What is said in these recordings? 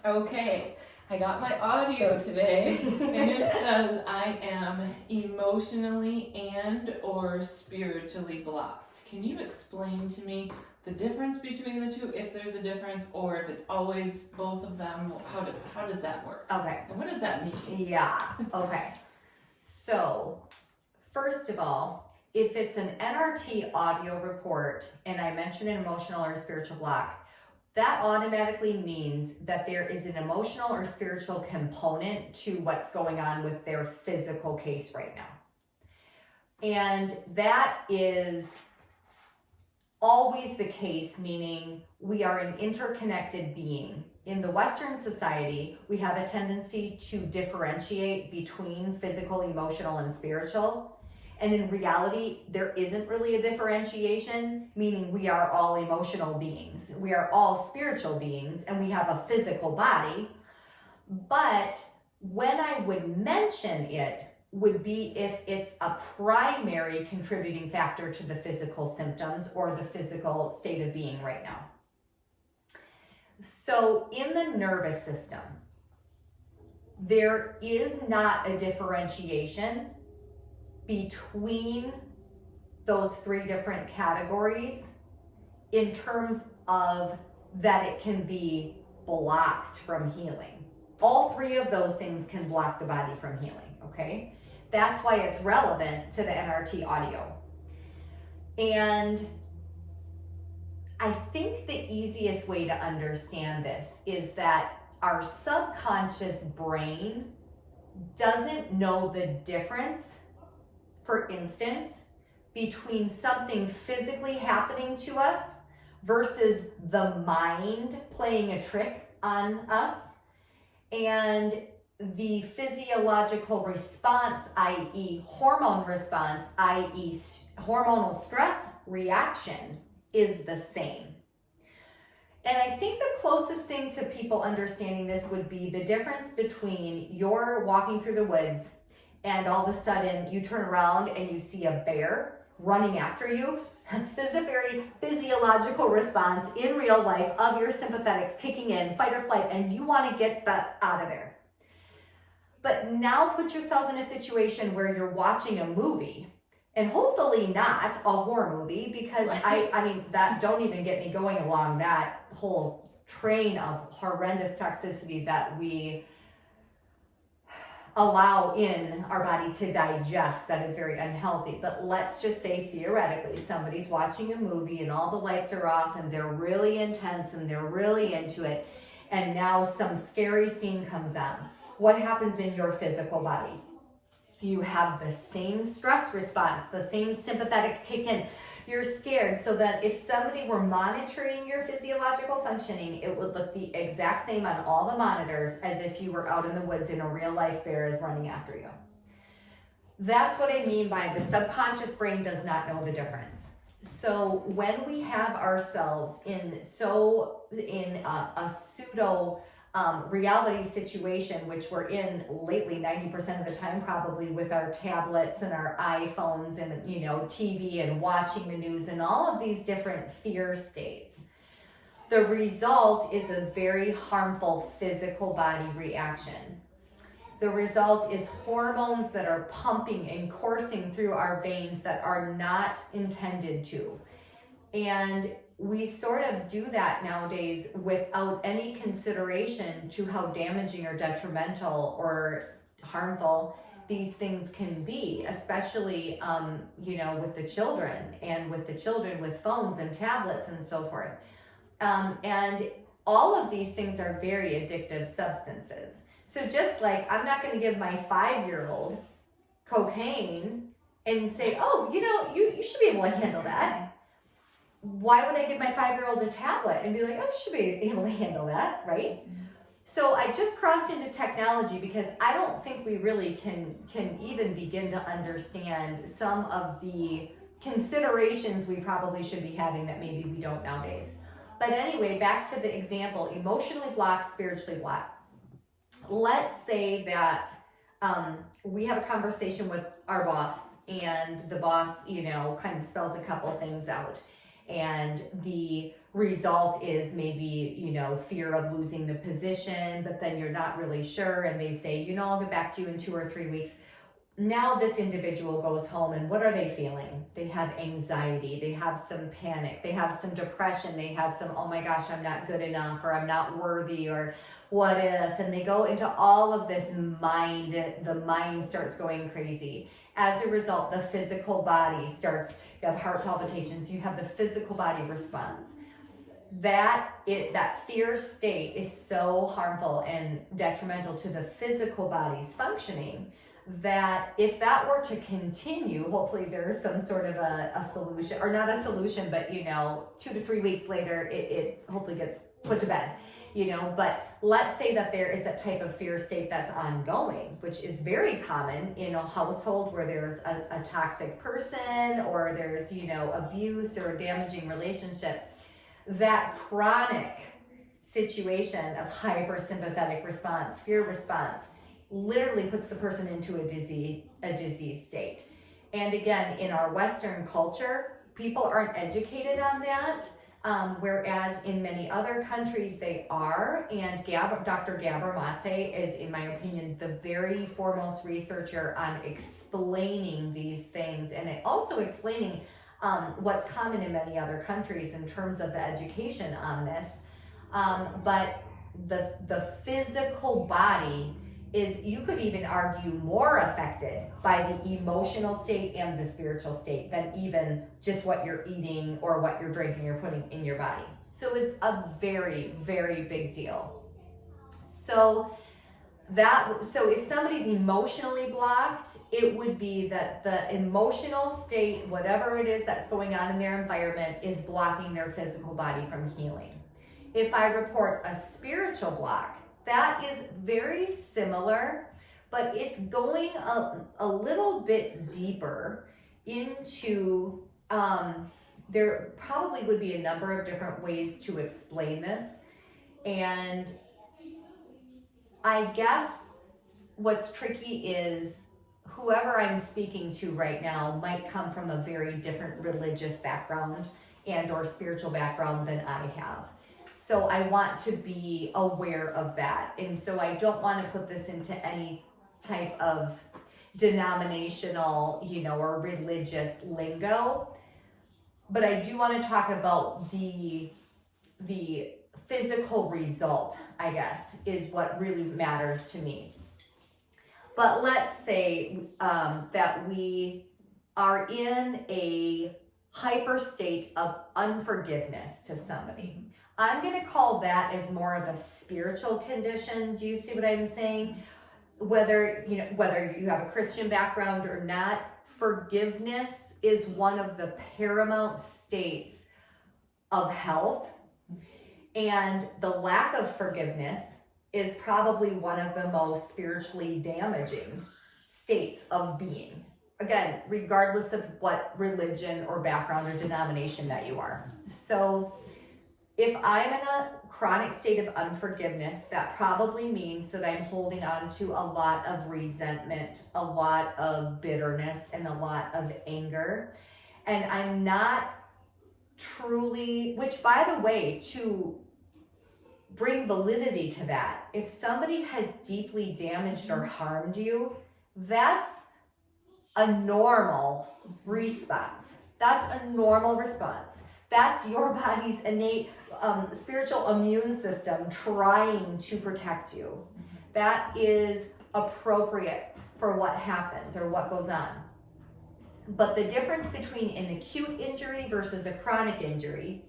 Okay, I got my audio today and it says I am emotionally and or spiritually blocked. Can you explain to me the difference between the two, if there's a difference, or if it's always both of them? How does that work? Okay. And what does that mean? Yeah, okay. So, first of all, if it's an NRT audio report, and I mentioned an emotional or spiritual block, that automatically means that there is an emotional or spiritual component to what's going on with their physical case right now. And that is always the case, meaning we are an interconnected being. In the Western society, we have a tendency to differentiate between physical, emotional, and spiritual. And in reality, there isn't really a differentiation, meaning we are all emotional beings. We are all spiritual beings, and we have a physical body. But when I would mention it would be if it's a primary contributing factor to the physical symptoms or the physical state of being right now. So in the nervous system, there is not a differentiation between those three different categories in terms of that it can be blocked from healing. All three of those things can block the body from healing, okay? That's why it's relevant to the NRT audio. And I think the easiest way to understand this is that our subconscious brain doesn't know the difference, for instance, between something physically happening to us versus the mind playing a trick on us, and the physiological response, i.e. hormone response, i.e. hormonal stress reaction, is the same. And I think the closest thing to people understanding this would be the difference between you're walking through the woods and all of a sudden you turn around and you see a bear running after you. This is a very physiological response in real life of your sympathetics kicking in, fight or flight, and you want to get that out of there. But now put yourself in a situation where you're watching a movie, and hopefully not a horror movie, because I mean, that don't even get me going along that whole train of horrendous toxicity that we allow in our body to digest that is very unhealthy. But let's just say theoretically somebody's watching a movie and all the lights are off and they're really intense and they're really into it, and now some scary scene comes on. What happens in your physical body? You have the same stress response, the same sympathetics kick in. You're scared, so that if somebody were monitoring your physiological functioning, it would look the exact same on all the monitors as if you were out in the woods and a real life bear is running after you. That's what I mean by the subconscious brain does not know the difference. So when we have ourselves in a pseudo reality situation, which we're in lately 90% of the time, probably with our tablets and our iPhones and TV and watching the news and all of these different fear states, the result is a very harmful physical body reaction. The result is hormones that are pumping and coursing through our veins that are not intended to. And we sort of do that nowadays without any consideration to how damaging or detrimental or harmful these things can be, especially, with the children with phones and tablets and so forth. And all of these things are very addictive substances. So just like I'm not going to give my 5-year-old cocaine and say, oh, you should be able to handle that. Why would I give my 5-year-old a tablet and be like, oh, you should be able to handle that, right? Mm-hmm. So I just crossed into technology because I don't think we really can even begin to understand some of the considerations we probably should be having that maybe we don't nowadays. But anyway, back to the example, emotionally blocked, spiritually blocked. Let's say that we have a conversation with our boss, and the boss, kind of spells a couple things out. and the result is maybe, you know, fear of losing the position, but then you're not really sure, and they say, you know, I'll get back to you in 2 or 3 weeks. Now this individual goes home, and what are they feeling? They have anxiety, they have some panic, they have some depression, they have some, oh my gosh, I'm not good enough, or I'm not worthy, or what if, and they go into all of this mind, the mind starts going crazy. As a result, the physical body starts, you have heart palpitations, you have the physical body response. That fear state is so harmful and detrimental to the physical body's functioning that if that were to continue, hopefully there's some sort of a solution, or not a solution, but you know, 2 to 3 weeks later, it hopefully gets put to bed, you know. But let's say that there is a type of fear state that's ongoing, which is very common in a household where there's a toxic person, or there's, you know, abuse or a damaging relationship. That chronic situation of hypersympathetic response, fear response, literally puts the person into a disease state. And again, in our Western culture, people aren't educated on that, whereas in many other countries they are. And Dr. Gabor Mate is, in my opinion, the very foremost researcher on explaining these things, and also explaining what's common in many other countries in terms of the education on this. But the physical body is, you could even argue, more affected by the emotional state and the spiritual state than even just what you're eating or what you're drinking or putting in your body. So it's a very, very big deal. So if somebody's emotionally blocked, it would be that the emotional state, whatever it is that's going on in their environment, is blocking their physical body from healing. If I report a spiritual block, that is very similar, but it's going a little bit deeper into, there probably would be a number of different ways to explain this. And I guess what's tricky is whoever I'm speaking to right now might come from a very different religious background and or spiritual background than I have. So I want to be aware of that. And so I don't want to put this into any type of denominational, you know, or religious lingo. But I do want to talk about the physical result, I guess, is what really matters to me. But let's say that we are in a hyper state of unforgiveness to somebody. I'm going to call that as more of a spiritual condition. Do you see what I'm saying? Whether you have a Christian background or not, forgiveness is one of the paramount states of health. And the lack of forgiveness is probably one of the most spiritually damaging states of being. Again, regardless of what religion or background or denomination that you are. So if I'm in a chronic state of unforgiveness, that probably means that I'm holding on to a lot of resentment, a lot of bitterness, and a lot of anger. And I'm not truly, which by the way, to bring validity to that, if somebody has deeply damaged or harmed you, that's a normal response. That's a normal response. That's your body's innate spiritual immune system trying to protect you. That is appropriate for what happens or what goes on. But the difference between an acute injury versus a chronic injury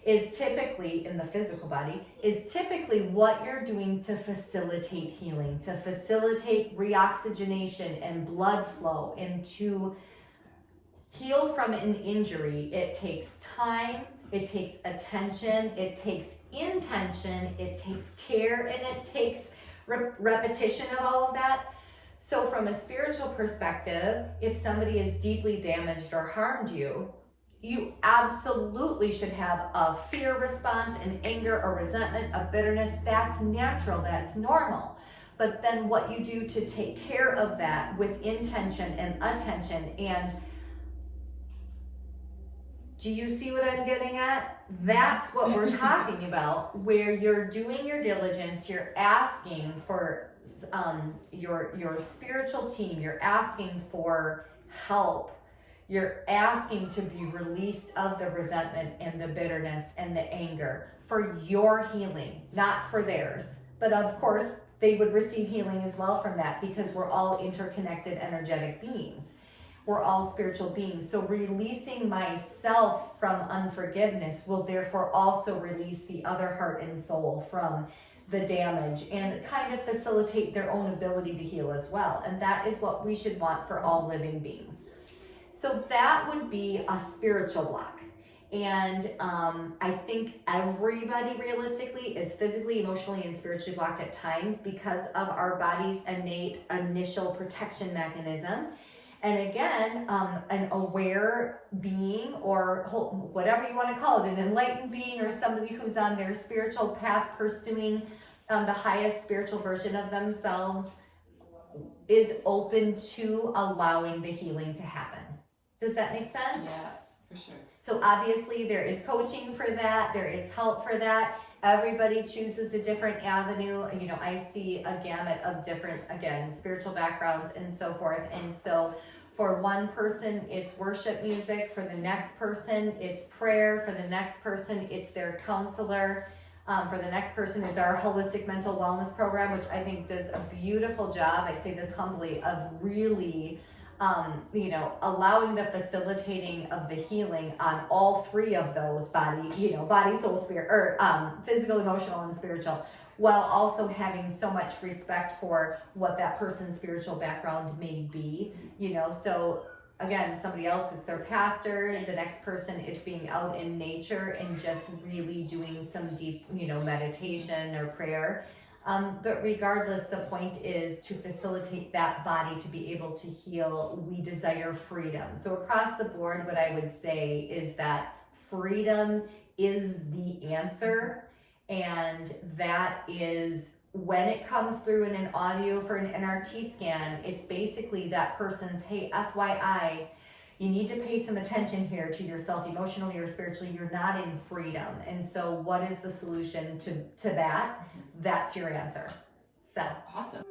is typically, in the physical body, is typically what you're doing to facilitate healing, to facilitate reoxygenation and blood flow, and to heal from an injury. It takes time, it takes attention, it takes intention, it takes care, and it takes repetition of all of that. So from a spiritual perspective, if somebody is deeply damaged or harmed you, you absolutely should have a fear response, an anger or resentment, a bitterness. That's natural, that's normal. But then what you do to take care of that with intention and attention and Do you see what I'm getting at? That's what we're talking about, where you're doing your diligence, you're asking for your spiritual team, you're asking for help, you're asking to be released of the resentment and the bitterness and the anger for your healing, not for theirs. But of course, they would receive healing as well from that, because we're all interconnected energetic beings. We're all spiritual beings. So releasing myself from unforgiveness will therefore also release the other heart and soul from the damage and kind of facilitate their own ability to heal as well. And that is what we should want for all living beings. So that would be a spiritual block. And I think everybody realistically is physically, emotionally, and spiritually blocked at times because of our body's innate initial protection mechanism. And again, an aware being, or whatever you want to call it, an enlightened being, or somebody who's on their spiritual path pursuing the highest spiritual version of themselves, is open to allowing the healing to happen. Does that make sense? Yes, for sure. So obviously there is coaching for that, there is help for that. Everybody chooses a different avenue. You know, I see a gamut of different, again, spiritual backgrounds and so forth. And so for one person, it's worship music. For the next person, it's prayer. For the next person, it's their counselor. For the next person, it's our holistic mental wellness program, which I think does a beautiful job, I say this humbly, of really allowing the facilitating of the healing on all three of those body, soul, spirit, or physical, emotional, and spiritual, while also having so much respect for what that person's spiritual background may be, so again, somebody else is their pastor, the next person is being out in nature and just really doing some deep, meditation or prayer. But regardless, the point is to facilitate that body to be able to heal. We desire freedom. So across the board, what I would say is that freedom is the answer. And that is when it comes through in an audio for an NRT scan, it's basically that person's, hey, FYI, you need to pay some attention here to yourself emotionally or spiritually. You're not in freedom. And so what is the solution to that? That's your answer. So Awesome.